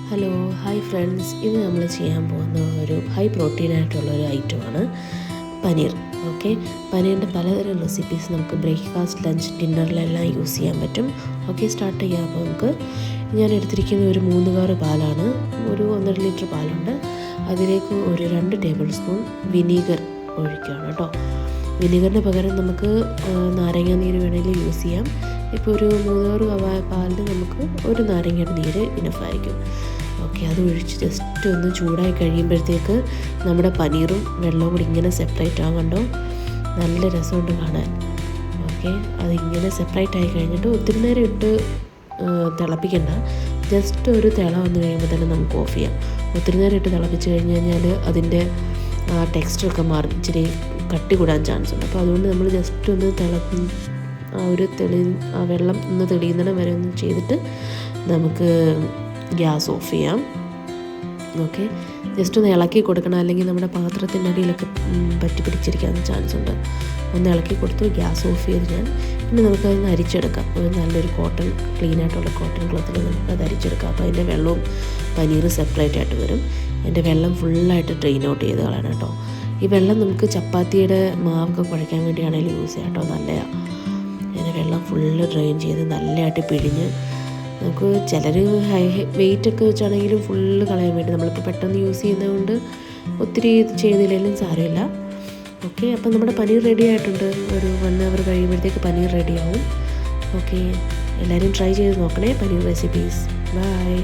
Hello hi friends, ഇന്ന് നമ്മൾ ചെയ്യാൻ പോകുന്ന ഒരു ഹൈ പ്രോട്ടീനായിട്ടുള്ളൊരു ഐറ്റമാണ് പനീർ. ഓക്കെ, പനീറിൻ്റെ പലതരം റെസിപ്പീസ് നമുക്ക് ബ്രേക്ക്ഫാസ്റ്റ്, ലഞ്ച്, ഡിന്നറിലെല്ലാം യൂസ് ചെയ്യാൻ പറ്റും. ഓക്കെ, സ്റ്റാർട്ട് ചെയ്യാം. അപ്പോൾ നമുക്ക് ഞാൻ എടുത്തിരിക്കുന്ന ഒരു 3 കവർ പാലാണ്. ഒരു 1.5 ലിറ്റർ പാലുണ്ട്. അതിലേക്ക് ഒരു 2 ടേബിൾ സ്പൂൺ വിനീഗർ ഒഴിക്കുകയാണ് കേട്ടോ. വിനീഗറിന് പകരം നമുക്ക് നാരങ്ങ നീര് വേണമെങ്കിൽ യൂസ് ചെയ്യാം. ഇപ്പോൾ ഒരു 3 കവർ പാലിന് നമുക്ക് ഒരു നാരങ്ങയുടെ നീര് ഇനഫായിരിക്കും. ഓക്കെ, അത് ഒഴിച്ച് ജസ്റ്റ് ഒന്ന് ചൂടായി കഴിയുമ്പോഴത്തേക്ക് നമ്മുടെ പനീറും വെള്ളവും കൂടി ഇങ്ങനെ സെപ്പറേറ്റ് ആകണ്ടോ, നല്ല രസമുണ്ട് കാണാൻ. ഓക്കെ, അതിങ്ങനെ സെപ്പറേറ്റ് ആയി കഴിഞ്ഞിട്ട് ഒത്തിരി നേരം ഇട്ട് തിളപ്പിക്കണ്ട. ജസ്റ്റ് ഒരു തിള വന്നു കഴിയുമ്പോൾ തന്നെ നമുക്ക് ഓഫ് ചെയ്യാം. ഒത്തിരി നേരം ഇട്ട് തിളപ്പിച്ച് കഴിഞ്ഞ് കഴിഞ്ഞാൽ അതിൻ്റെ ടെക്സ്ചറൊക്കെ മാറി ഇച്ചിരി കട്ടി കൂടാൻ ചാൻസ് ഉണ്ട്. അപ്പോൾ അതുകൊണ്ട് നമ്മൾ ജസ്റ്റ് ഒന്ന് ആ വെള്ളം ഒന്ന് തെളിയുന്നിടം വരെ ഒന്ന് ചെയ്തിട്ട് നമുക്ക് ഗ്യാസ് ഓഫ് ചെയ്യാം. ഓക്കെ, ജസ്റ്റ് ഒന്ന് ഇളക്കി കൊടുക്കണം, അല്ലെങ്കിൽ നമ്മുടെ പാത്രത്തിൻ്റെ അടിയിലൊക്കെ പറ്റി പിടിച്ചിരിക്കാൻ ചാൻസ് ഉണ്ട്. ഒന്ന് ഇളക്കി കൊടുത്ത് ഗ്യാസ് ഓഫ് ചെയ്ത് പിന്നെ നമുക്കതൊന്ന് അരിച്ചെടുക്കാം. ഒരു നല്ലൊരു ക്ലീൻ ആയിട്ടുള്ള കോട്ടൺ ക്ലോത്തിൽ നമുക്കത് അരിച്ചെടുക്കാം. അപ്പോൾ അതിൻ്റെ വെള്ളവും പനീർ സെപ്പറേറ്റ് ആയിട്ട് വരും. അതിൻ്റെ വെള്ളം ഫുള്ളായിട്ട് ഡ്രെയിൻ ഔട്ട് ചെയ്ത് കളയണം കേട്ടോ. ഈ വെള്ളം നമുക്ക് ചപ്പാത്തിയുടെ മാവൊക്കെ കുഴയ്ക്കാൻ വേണ്ടിയാണെങ്കിലും യൂസ് ചെയ്യാം കേട്ടോ. നല്ലതാണ്. അതിൻ്റെ വെള്ളം ഫുള്ള് ഡ്രെയിൻ ചെയ്ത് നല്ലതായിട്ട് പിഴിഞ്ഞ് നമുക്ക് ചിലർ വെയിറ്റൊക്കെ വെച്ചാണെങ്കിലും ഫുള്ള് കളയാൻ വേണ്ടി നമ്മളിപ്പോൾ പെട്ടെന്ന് യൂസ് ചെയ്യുന്നതുകൊണ്ട് ഒത്തിരി ചെയ്തില്ലെങ്കിലും സാരമില്ല. ഓക്കെ, അപ്പം നമ്മുടെ പനീർ റെഡി ആയിട്ടുണ്ട്. ഒരു 1 അവർ കഴിയുമ്പോഴത്തേക്ക് പനീർ റെഡിയാവും. ഓക്കെ, എല്ലാവരും ട്രൈ ചെയ്ത് നോക്കണേ പനീർ റെസിപ്പീസ്. ബൈ.